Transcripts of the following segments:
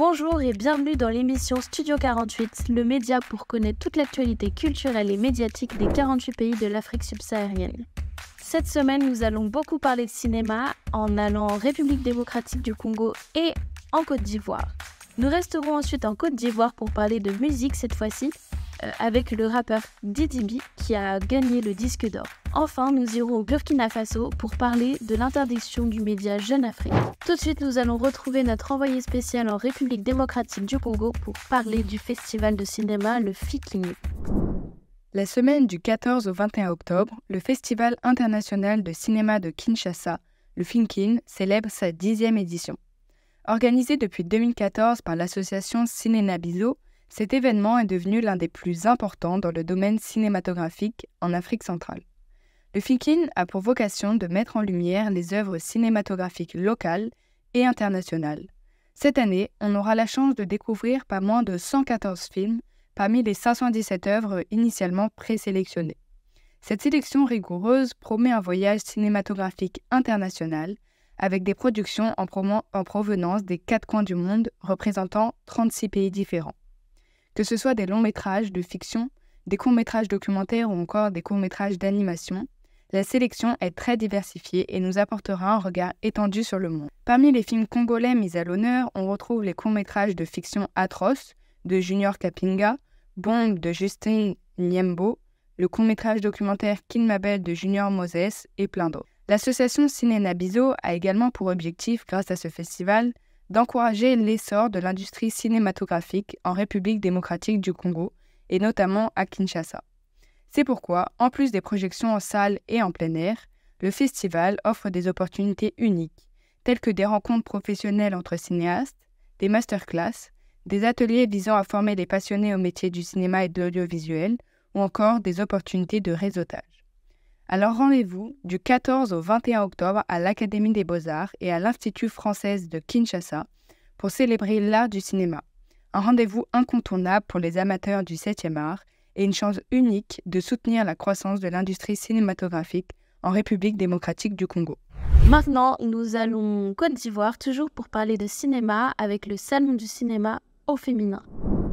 Bonjour et bienvenue dans l'émission Studio 48, le média pour connaître toute l'actualité culturelle et médiatique des 48 pays de l'Afrique subsaharienne. Cette semaine, nous allons beaucoup parler de cinéma en allant en République démocratique du Congo et en Côte d'Ivoire. Nous resterons ensuite en Côte d'Ivoire pour parler de musique cette fois-ci, avec le rappeur Didi B qui a gagné le disque d'or. Enfin, nous irons au Burkina Faso pour parler de l'interdiction du média Jeune Afrique. Tout de suite, nous allons retrouver notre envoyé spécial en République démocratique du Congo pour parler du festival de cinéma, le FIKIN. La semaine du 14 au 21 octobre, le Festival international de cinéma de Kinshasa, le FIKIN, célèbre sa 10e édition. Organisé depuis 2014 par l'association Ciné-Nabizo, cet événement est devenu l'un des plus importants dans le domaine cinématographique en Afrique centrale. Le FIKIN a pour vocation de mettre en lumière les œuvres cinématographiques locales et internationales. Cette année, on aura la chance de découvrir pas moins de 114 films parmi les 517 œuvres initialement présélectionnées. Cette sélection rigoureuse promet un voyage cinématographique international avec des productions en provenance des 4 coins du monde représentant 36 pays différents. Que ce soit des longs-métrages de fiction, des courts-métrages documentaires ou encore des courts-métrages d'animation, la sélection est très diversifiée et nous apportera un regard étendu sur le monde. Parmi les films congolais mis à l'honneur, on retrouve les courts-métrages de fiction Atroce de Junior Kapinga, Bombe de Justin Nyembo, le court-métrage documentaire Kin Mabel de Junior Moses et plein d'autres. L'association Ciné-Nabizo a également pour objectif, grâce à ce festival, d'encourager l'essor de l'industrie cinématographique en République démocratique du Congo, et notamment à Kinshasa. C'est pourquoi, en plus des projections en salle et en plein air, le festival offre des opportunités uniques, telles que des rencontres professionnelles entre cinéastes, des masterclass, des ateliers visant à former les passionnés au métier du cinéma et de l'audiovisuel, ou encore des opportunités de réseautage. Alors rendez-vous du 14 au 21 octobre à l'Académie des Beaux-Arts et à l'Institut français de Kinshasa pour célébrer l'art du cinéma. Un rendez-vous incontournable pour les amateurs du 7e art et une chance unique de soutenir la croissance de l'industrie cinématographique en République démocratique du Congo. Maintenant, nous allons en Côte d'Ivoire, toujours pour parler de cinéma avec le Salon du cinéma au féminin.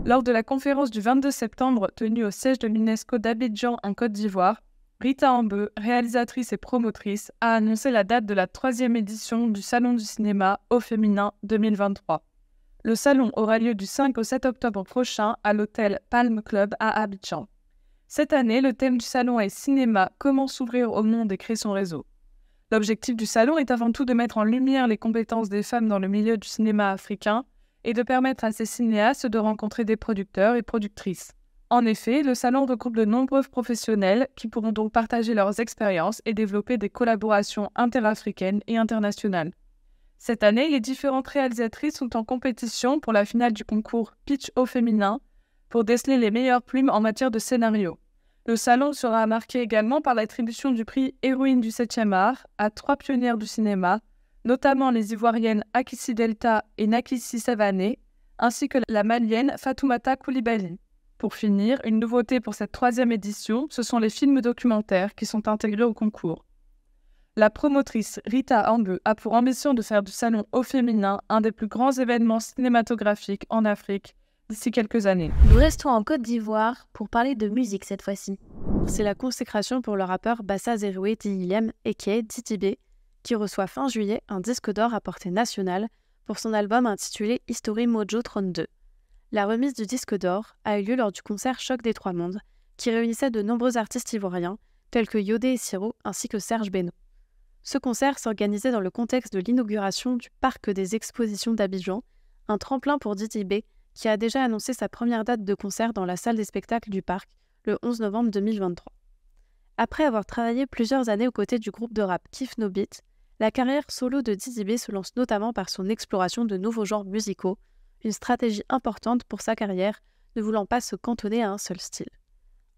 Lors de la conférence du 22 septembre tenue au siège de l'UNESCO d'Abidjan en Côte d'Ivoire, Rita Ambeu, réalisatrice et promotrice, a annoncé la date de la 3e édition du Salon du cinéma au féminin 2023. Le salon aura lieu du 5 au 7 octobre prochain à l'hôtel Palm Club à Abidjan. Cette année, le thème du salon est « Cinéma, comment s'ouvrir au monde et créer son réseau ». L'objectif du salon est avant tout de mettre en lumière les compétences des femmes dans le milieu du cinéma africain et de permettre à ces cinéastes de rencontrer des producteurs et productrices. En effet, le salon regroupe de nombreux professionnels qui pourront donc partager leurs expériences et développer des collaborations interafricaines et internationales. Cette année, les différentes réalisatrices sont en compétition pour la finale du concours Pitch au féminin pour déceler les meilleures plumes en matière de scénario. Le salon sera marqué également par l'attribution du prix Héroïne du 7e art à 3 pionnières du cinéma, notamment les Ivoiriennes Akissi Delta et Nakissi Savané, ainsi que la Malienne Fatoumata Coulibaly. Pour finir, une nouveauté pour cette 3e édition, ce sont les films documentaires qui sont intégrés au concours. La promotrice Rita Ambeu a pour ambition de faire du salon au féminin un des plus grands événements cinématographiques en Afrique d'ici quelques années. Nous restons en Côte d'Ivoire pour parler de musique cette fois-ci. C'est la consécration pour le rappeur Bassa Zeroué Diyilem aka Didi B, qui reçoit fin juillet un disque d'or à portée nationale pour son album intitulé History Mojo 32. La remise du disque d'or a eu lieu lors du concert Choc des Trois Mondes, qui réunissait de nombreux artistes ivoiriens, tels que Yodé et Siro, ainsi que Serge Beno. Ce concert s'organisait dans le contexte de l'inauguration du Parc des Expositions d'Abidjan, un tremplin pour Didi B, qui a déjà annoncé sa première date de concert dans la salle des spectacles du Parc, le 11 novembre 2023. Après avoir travaillé plusieurs années aux côtés du groupe de rap Kiff No Beat, la carrière solo de Didi B se lance notamment par son exploration de nouveaux genres musicaux, une stratégie importante pour sa carrière, ne voulant pas se cantonner à un seul style.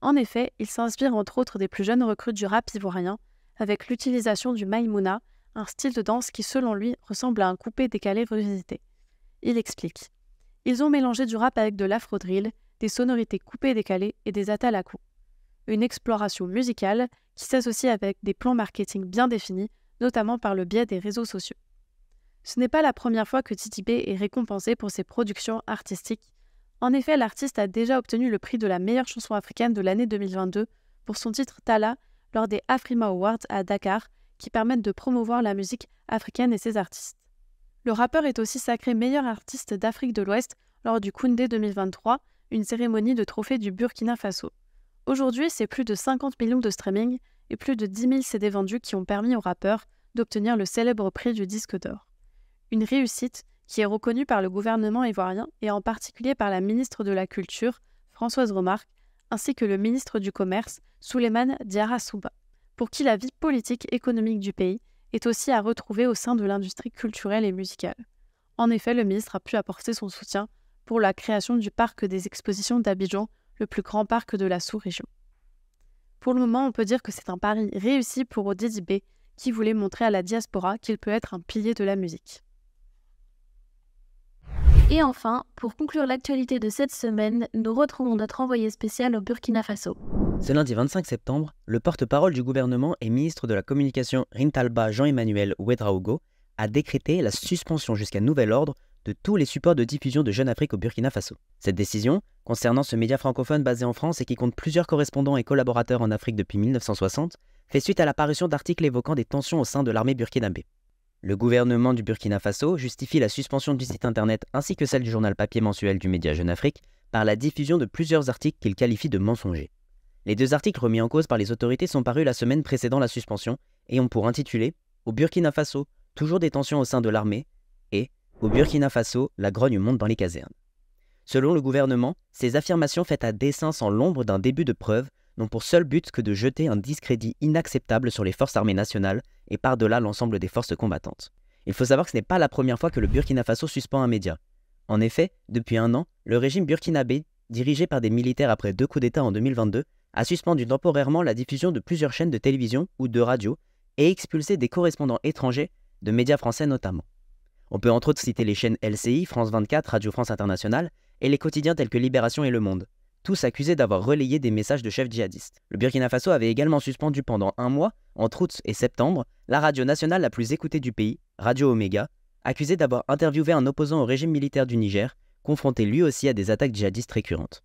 En effet, il s'inspire entre autres des plus jeunes recrues du rap ivoirien, avec l'utilisation du maïmouna, un style de danse qui, selon lui, ressemble à un coupé décalé revisité. Il explique. Ils ont mélangé du rap avec de l'afro-drill, des sonorités coupées décalées et des attales à coups. Une exploration musicale qui s'associe avec des plans marketing bien définis, notamment par le biais des réseaux sociaux. Ce n'est pas la première fois que Titi B est récompensé pour ses productions artistiques. En effet, l'artiste a déjà obtenu le prix de la meilleure chanson africaine de l'année 2022 pour son titre Tala lors des Afrima Awards à Dakar, qui permettent de promouvoir la musique africaine et ses artistes. Le rappeur est aussi sacré meilleur artiste d'Afrique de l'Ouest lors du Koundé 2023, une cérémonie de trophée du Burkina Faso. Aujourd'hui, c'est plus de 50 millions de streaming et plus de 10 000 CD vendus qui ont permis au rappeur d'obtenir le célèbre prix du disque d'or. Une réussite qui est reconnue par le gouvernement ivoirien et en particulier par la ministre de la Culture, Françoise Remarque, ainsi que le ministre du Commerce, Souleymane Diarra Souba, pour qui la vie politique économique du pays est aussi à retrouver au sein de l'industrie culturelle et musicale. En effet, le ministre a pu apporter son soutien pour la création du parc des expositions d'Abidjan, le plus grand parc de la sous-région. Pour le moment, on peut dire que c'est un pari réussi pour Odidi B, qui voulait montrer à la diaspora qu'il peut être un pilier de la musique. Et enfin, pour conclure l'actualité de cette semaine, nous retrouvons notre envoyé spécial au Burkina Faso. Ce lundi 25 septembre, le porte-parole du gouvernement et ministre de la Communication Rintalba Jean-Emmanuel Ouedraogo a décrété la suspension jusqu'à nouvel ordre de tous les supports de diffusion de Jeune Afrique au Burkina Faso. Cette décision, concernant ce média francophone basé en France et qui compte plusieurs correspondants et collaborateurs en Afrique depuis 1960, fait suite à l'apparition d'articles évoquant des tensions au sein de l'armée burkinabé. Le gouvernement du Burkina Faso justifie la suspension du site internet ainsi que celle du journal papier mensuel du média Jeune Afrique par la diffusion de plusieurs articles qu'il qualifie de mensongers. Les deux articles remis en cause par les autorités sont parus la semaine précédant la suspension et ont pour intitulé « Au Burkina Faso, toujours des tensions au sein de l'armée » et « Au Burkina Faso, la grogne monte dans les casernes ». Selon le gouvernement, ces affirmations faites à dessein sans l'ombre d'un début de preuve n'ont pour seul but que de jeter un discrédit inacceptable sur les forces armées nationales et par-delà l'ensemble des forces combattantes. Il faut savoir que ce n'est pas la première fois que le Burkina Faso suspend un média. En effet, depuis un an, le régime burkinabé, dirigé par des militaires après 2 coups d'État en 2022, a suspendu temporairement la diffusion de plusieurs chaînes de télévision ou de radio et expulsé des correspondants étrangers, de médias français notamment. On peut entre autres citer les chaînes LCI, France 24, Radio France Internationale et les quotidiens tels que Libération et Le Monde, tous accusés d'avoir relayé des messages de chefs djihadistes. Le Burkina Faso avait également suspendu pendant un mois, entre août et septembre, la radio nationale la plus écoutée du pays, Radio Omega, accusée d'avoir interviewé un opposant au régime militaire du Niger, confronté lui aussi à des attaques djihadistes récurrentes.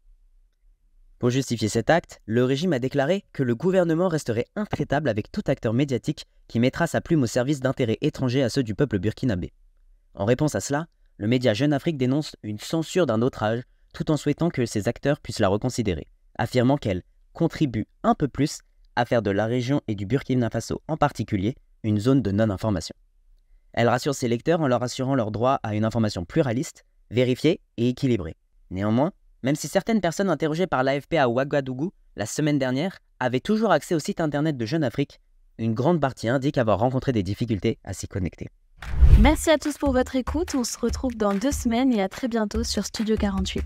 Pour justifier cet acte, le régime a déclaré que le gouvernement resterait intraitable avec tout acteur médiatique qui mettra sa plume au service d'intérêts étrangers à ceux du peuple burkinabé. En réponse à cela, le média Jeune Afrique dénonce une censure d'un autre âge, tout en souhaitant que ces acteurs puissent la reconsidérer, affirmant qu'elle contribue un peu plus à faire de la région et du Burkina Faso en particulier une zone de non-information. Elle rassure ses lecteurs en leur assurant leur droit à une information pluraliste, vérifiée et équilibrée. Néanmoins, même si certaines personnes interrogées par l'AFP à Ouagadougou la semaine dernière avaient toujours accès au site internet de Jeune Afrique, une grande partie indique avoir rencontré des difficultés à s'y connecter. Merci à tous pour votre écoute, on se retrouve dans 2 semaines et à très bientôt sur Studio 48.